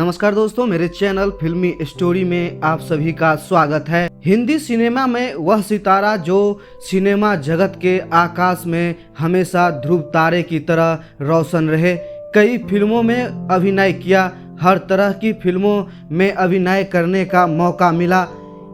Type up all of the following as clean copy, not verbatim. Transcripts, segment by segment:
नमस्कार दोस्तों, मेरे चैनल फिल्मी स्टोरी में आप सभी का स्वागत है। हिंदी सिनेमा में वह सितारा जो सिनेमा जगत के आकाश में हमेशा ध्रुव तारे की तरह रोशन रहे। कई फिल्मों में अभिनय किया, हर तरह की फिल्मों में अभिनय करने का मौका मिला।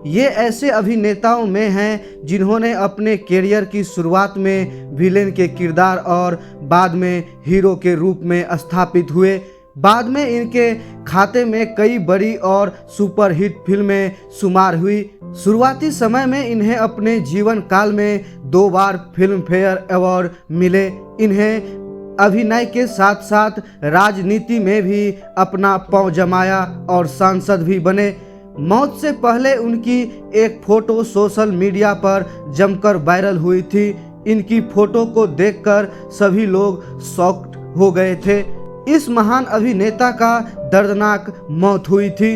ये ऐसे अभिनेताओं में हैं जिन्होंने अपने करियर की शुरुआत में विलेन के किरदार और बाद में हीरो के रूप में स्थापित हुए। बाद में इनके खाते में कई बड़ी और सुपरहिट फिल्में शुमार हुई। शुरुआती समय में इन्हें अपने जीवन काल में 2 बार फिल्म फेयर अवार्ड मिले। इन्हें अभिनय के साथ साथ राजनीति में भी अपना पांव जमाया और सांसद भी बने। मौत से पहले उनकी एक फोटो सोशल मीडिया पर जमकर वायरल हुई थी। इनकी फोटो को देखकर सभी लोग शॉक्ड हो गए थे। इस महान अभिनेता का दर्दनाक मौत हुई थी।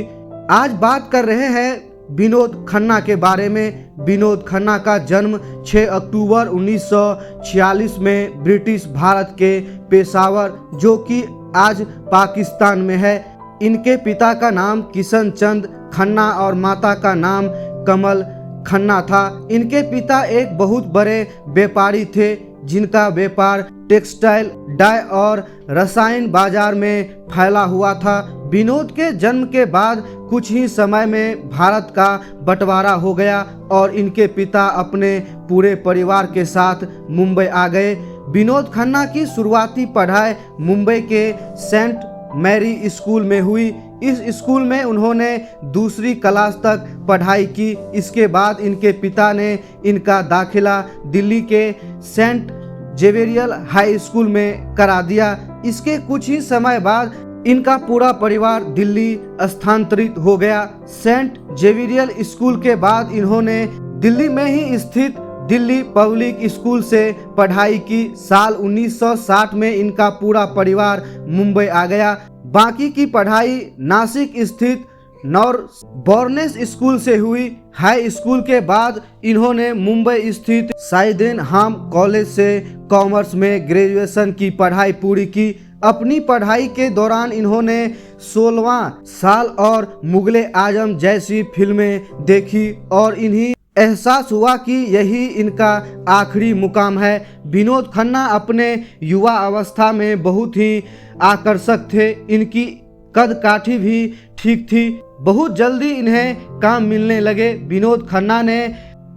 आज बात कर रहे हैं विनोद खन्ना के बारे में। विनोद खन्ना का जन्म 6 अक्टूबर 1946 में ब्रिटिश भारत के पेशावर, जो कि आज पाकिस्तान में है। इनके पिता का नाम किशन चंद खन्ना और माता का नाम कमल खन्ना था। इनके पिता एक बहुत बड़े व्यापारी थे जिनका व्यापार टेक्सटाइल, डाई और रसायन बाजार में फैला हुआ था। विनोद के जन्म के बाद कुछ ही समय में भारत का बंटवारा हो गया और इनके पिता अपने पूरे परिवार के साथ मुंबई आ गए। विनोद खन्ना की शुरुआती पढ़ाई मुंबई के सेंट मैरी स्कूल में हुई। इस स्कूल में उन्होंने 2री क्लास तक पढ़ाई की। इसके बाद इनके पिता ने इनका दाखिला दिल्ली के सेंट जेवियर हाई स्कूल में करा दिया। इसके कुछ ही समय बाद इनका पूरा परिवार दिल्ली स्थानांतरित हो गया। सेंट जेवियर स्कूल के बाद इन्होंने दिल्ली में ही स्थित दिल्ली पब्लिक स्कूल से पढ़ाई की। साल 1960 में इनका पूरा परिवार मुंबई आ गया। बाकी की पढ़ाई नासिक स्थित नॉर्थ बॉर्नेस स्कूल से हुई। हाई स्कूल के बाद इन्होंने मुंबई स्थित साइडेनहाम कॉलेज से कॉमर्स में ग्रेजुएशन की पढ़ाई पूरी की। अपनी पढ़ाई के दौरान इन्होंने 16वां साल और मुगले आजम जैसी फिल्में देखी और इन्हीं एहसास हुआ कि यही इनका आखिरी मुकाम है। विनोद खन्ना अपने युवा अवस्था में बहुत ही आकर्षक थे। इनकी कद काठी भी ठीक थी। बहुत जल्दी इन्हें काम मिलने लगे। विनोद खन्ना ने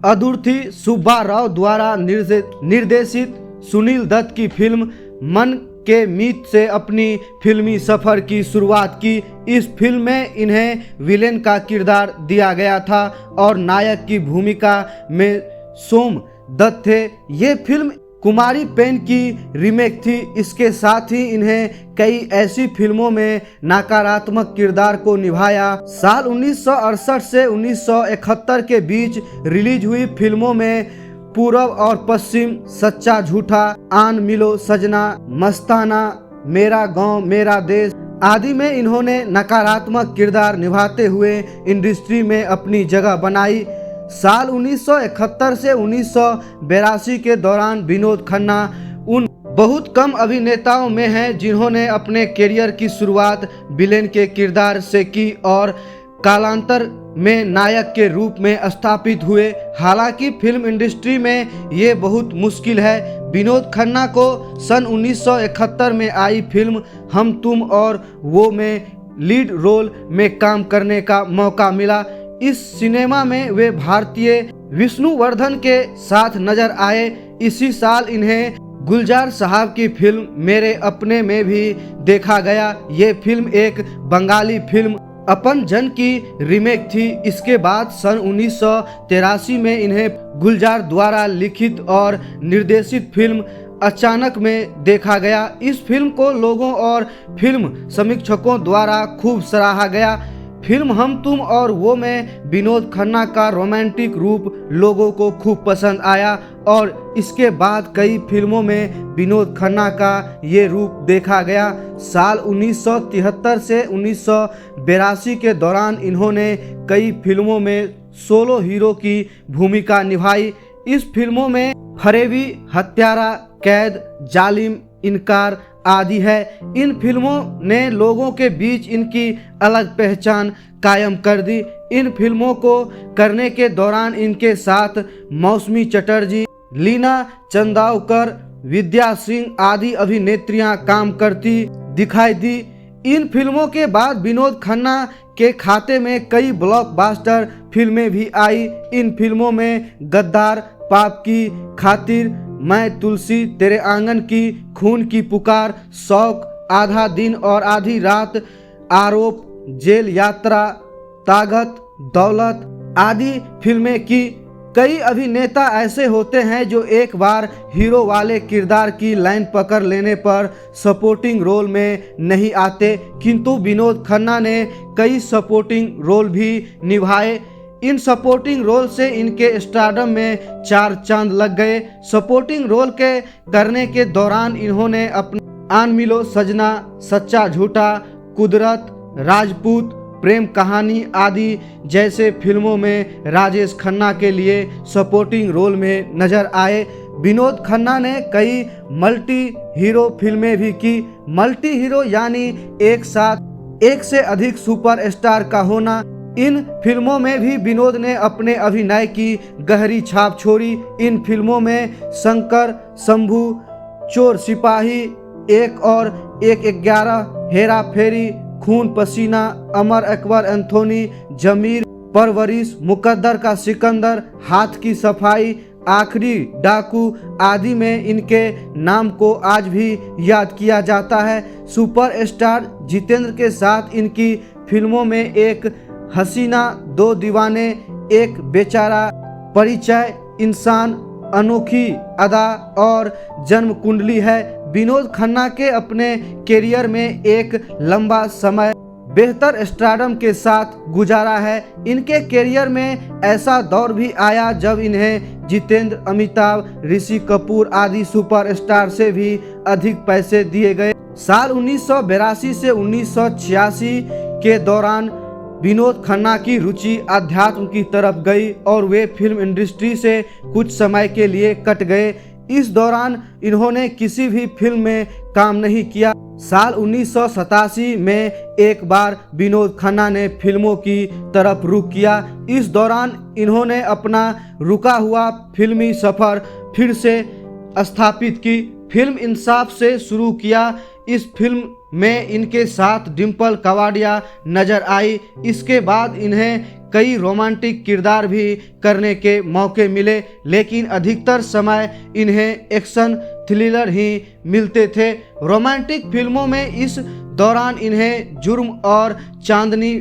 अदुर्थी सुब्बा राव द्वारा निर्देशित सुनील दत्त की फिल्म मन के मीत से अपनी फिल्मी सफर की शुरुआत की। इस फिल्म में इन्हें विलेन का किरदार दिया गया था और नायक की भूमिका में सोम दत्त थे। ये फिल्म कुमारी पेन की रीमेक थी। इसके साथ ही इन्हें कई ऐसी फिल्मों में नकारात्मक किरदार को निभाया। साल 1968 से 1971 के बीच रिलीज हुई फिल्मों में पूरब और पश्चिम, सच्चा झूठा, आन मिलो सजना, मस्ताना, मेरा गांव मेरा देश आदि में इन्होंने नकारात्मक किरदार निभाते हुए इंडस्ट्री में अपनी जगह बनाई। साल 1971 से 1982 के दौरान विनोद खन्ना उन बहुत कम अभिनेताओं में हैं जिन्होंने अपने करियर की शुरुआत विलेन के किरदार से की और कालांतर में नायक के रूप में स्थापित हुए। हालांकि फिल्म इंडस्ट्री में ये बहुत मुश्किल है। विनोद खन्ना को सन 1971 में आई फिल्म हम तुम और वो में लीड रोल में काम करने का मौका मिला। इस सिनेमा में वे भारतीय विष्णुवर्धन के साथ नजर आए। इसी साल इन्हें गुलजार साहब की फिल्म मेरे अपने में भी देखा गया। ये फिल्म एक बंगाली फिल्म अपन जन की रीमेक थी। इसके बाद सन 1983 में इन्हें गुलजार द्वारा लिखित और निर्देशित फिल्म अचानक में देखा गया। इस फिल्म को लोगों और फिल्म समीक्षकों द्वारा खूब सराहा गया। फिल्म हम तुम और वो में विनोद खन्ना का रोमांटिक रूप लोगों को खूब पसंद आया और इसके बाद कई फिल्मों में विनोद खन्ना का ये रूप देखा गया। साल 1973 से 1982 के दौरान इन्होंने कई फिल्मों में सोलो हीरो की भूमिका निभाई। इस फिल्मों में फरेबी, हत्यारा, कैद, जालिम, इनकार आदि है। इन फिल्मों ने लोगों के बीच इनकी अलग पहचान कायम कर दी। इन फिल्मों को करने के दौरान इनके साथ मौसमी चटर्जी, लीना चंदावकर, विद्या सिंह आदि अभिनेत्रियां काम करती दिखाई दी। इन फिल्मों के बाद विनोद खन्ना के खाते में कई ब्लॉकबस्टर फिल्में भी आई। इन फिल्मों में गद्दार, पाप की खातिर, मैं तुलसी तेरे आंगन की, खून की पुकार, शौक, आधा दिन और आधी रात, आरोप, जेल यात्रा, ताकत, दौलत आदि फिल्में की। कई अभिनेता ऐसे होते हैं जो एक बार हीरो वाले किरदार की लाइन पकड़ लेने पर सपोर्टिंग रोल में नहीं आते, किंतु विनोद खन्ना ने कई सपोर्टिंग रोल भी निभाए। इन सपोर्टिंग रोल से इनके स्टारडम में चार चांद लग गए। सपोर्टिंग रोल के करने के दौरान इन्होंने अपने आन मिलो सजना, सच्चा झूठा, कुदरत, राजपूत, प्रेम कहानी आदि जैसे फिल्मों में राजेश खन्ना के लिए सपोर्टिंग रोल में नजर आए। विनोद खन्ना ने कई मल्टी हीरो फिल्में भी की। मल्टी हीरो यानी एक साथ एक से अधिक सुपरस्टार का होना। इन फिल्मों में भी विनोद ने अपने अभिनय की गहरी छाप छोड़ी। इन फिल्मों में शंकर, शंभू, चोर सिपाही, एक और एक 11, हेरा फेरी, खून पसीना, अमर अकबर एंथोनी, जमीर, परवरिश, मुकद्दर का सिकंदर, हाथ की सफाई, आखिरी डाकू आदि में इनके नाम को आज भी याद किया जाता है। सुपरस्टार जितेंद्र के साथ इनकी फिल्मों में एक हसीना, दो दीवाने, एक बेचारा, परिचय, इंसान, अनोखी अदा और जन्म कुंडली है। विनोद खन्ना के अपने कैरियर में एक लंबा समय बेहतर स्टारडम के साथ गुजारा है। इनके कैरियर में ऐसा दौर भी आया जब इन्हें जितेंद्र, अमिताभ, ऋषि कपूर आदि सुपरस्टार से भी अधिक पैसे दिए गए। साल 1982 से 1986 के दौरान विनोद खन्ना की रुचि अध्यात्म की तरफ गई और वे फिल्म इंडस्ट्री से कुछ समय के लिए कट गए। इस दौरान इन्होंने किसी भी फिल्म में काम नहीं किया। साल 1987 में एक बार विनोद खन्ना ने फिल्मों की तरफ रुख किया। इस दौरान इन्होंने अपना रुका हुआ फिल्मी सफर फिर से स्थापित की। फिल्म इंसाफ से शुरू किया। इस फिल्म में इनके साथ डिम्पल कपाड़िया नजर आई। इसके बाद इन्हें कई रोमांटिक किरदार भी करने के मौके मिले, लेकिन अधिकतर समय इन्हें एक्शन थ्रिलर ही मिलते थे। रोमांटिक फिल्मों में इस दौरान इन्हें जुर्म और चांदनी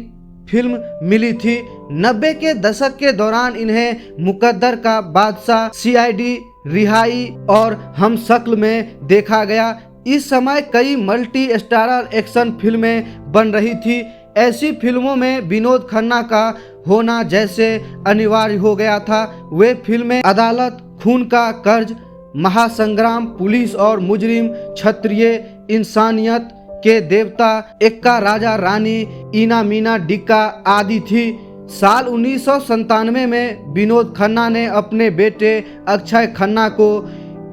फिल्म मिली थी। 90 के दशक के दौरान इन्हें मुकद्दर का बादशाह, CID, रिहाई और हम शक्ल में देखा गया। इस समय कई मल्टी स्टारर एक्शन फिल्में बन रही थी। ऐसी फिल्मों में विनोद खन्ना का होना जैसे अनिवार्य हो गया था। वे फिल्में अदालत, खून का कर्ज, महासंग्राम, पुलिस और मुजरिम, क्षत्रिय, इंसानियत के देवता, एक्का राजा रानी, इना मीना डिक्का आदि थी। साल 1997 में विनोद खन्ना ने अपने बेटे अक्षय खन्ना को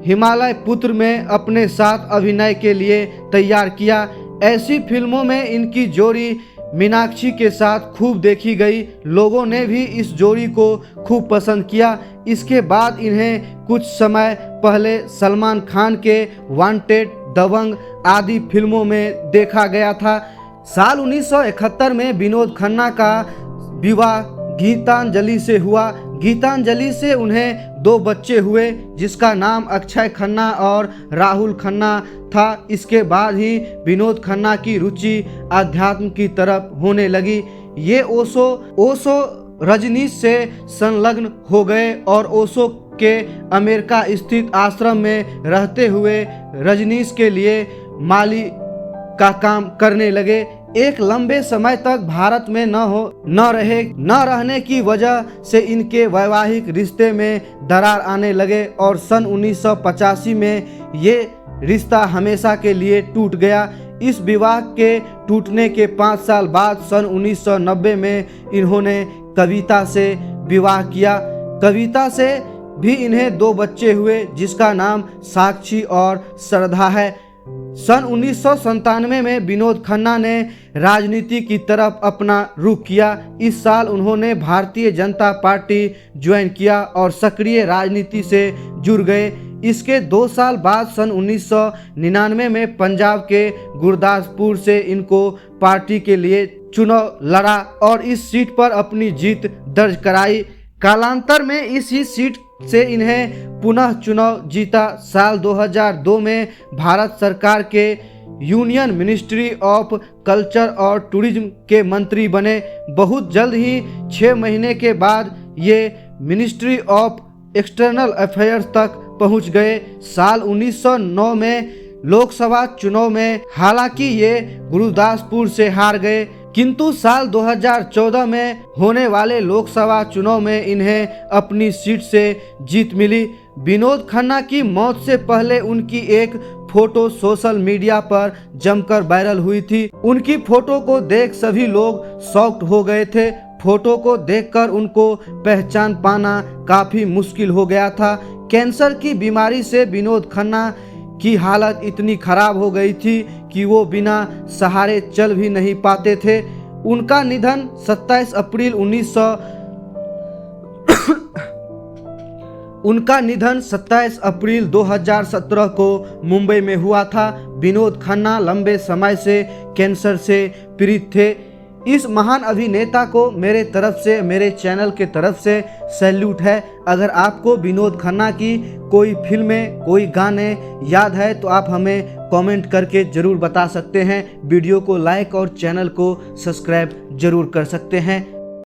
हिमालय पुत्र में अपने साथ अभिनय के लिए तैयार किया। ऐसी फिल्मों में इनकी जोड़ी मीनाक्षी के साथ खूब देखी गई। लोगों ने भी इस जोड़ी को खूब पसंद किया। इसके बाद इन्हें कुछ समय पहले सलमान खान के वांटेड, दबंग आदि फिल्मों में देखा गया था। साल 1971 में विनोद खन्ना का विवाह गीतांजलि से हुआ। गीतांजलि से उन्हें 2 बच्चे हुए, जिसका नाम अक्षय खन्ना और राहुल खन्ना था। इसके बाद ही विनोद खन्ना की रुचि अध्यात्म की तरफ होने लगी। ये ओशो रजनीश से संलग्न हो गए और ओशो के अमेरिका स्थित आश्रम में रहते हुए रजनीश के लिए माली का काम करने लगे। एक लंबे समय तक भारत में न रहने की वजह से इनके वैवाहिक रिश्ते में दरार आने लगे और सन 1985 में ये रिश्ता हमेशा के लिए टूट गया। इस विवाह के टूटने के 5 साल बाद सन 1990 में इन्होंने कविता से विवाह किया। कविता से भी इन्हें 2 बच्चे हुए, जिसका नाम साक्षी और श्रद्धा है। सन 1997 में विनोद खन्ना ने राजनीति की तरफ अपना रुख किया। इस साल उन्होंने भारतीय जनता पार्टी ज्वाइन किया और सक्रिय राजनीति से जुड़ गए। इसके 2 साल बाद सन 1999 में पंजाब के गुरदासपुर से इनको पार्टी के लिए चुनाव लड़ा और इस सीट पर अपनी जीत दर्ज कराई। कालांतर में इसी सीट से इन्हें पुनः चुनाव जीता। साल 2002 में भारत सरकार के यूनियन मिनिस्ट्री ऑफ कल्चर और टूरिज्म के मंत्री बने। बहुत जल्द ही 6 महीने के बाद ये मिनिस्ट्री ऑफ एक्सटर्नल अफेयर्स तक पहुंच गए। साल 1909 में लोकसभा चुनाव में हालांकि ये गुरदासपुर से हार गए, किंतु साल 2014 में होने वाले लोकसभा चुनाव में इन्हें अपनी सीट से जीत मिली। विनोद खन्ना की मौत से पहले उनकी एक फोटो सोशल मीडिया पर जमकर वायरल हुई थी। उनकी फोटो को देख सभी लोग शॉक्ड हो गए थे। फोटो को देखकर उनको पहचान पाना काफी मुश्किल हो गया था। कैंसर की बीमारी से विनोद खन्ना की हालत इतनी खराब हो गई थी कि वो बिना सहारे चल भी नहीं पाते थे। उनका निधन 27 अप्रैल 2017 को मुंबई में हुआ था। विनोद खन्ना लंबे समय से कैंसर से पीड़ित थे। इस महान अभिनेता को मेरे तरफ से, मेरे चैनल के तरफ से सैल्यूट है। अगर आपको विनोद खन्ना की कोई फिल्में, कोई गाने याद है तो आप हमें कमेंट करके ज़रूर बता सकते हैं। वीडियो को लाइक और चैनल को सब्सक्राइब ज़रूर कर सकते हैं।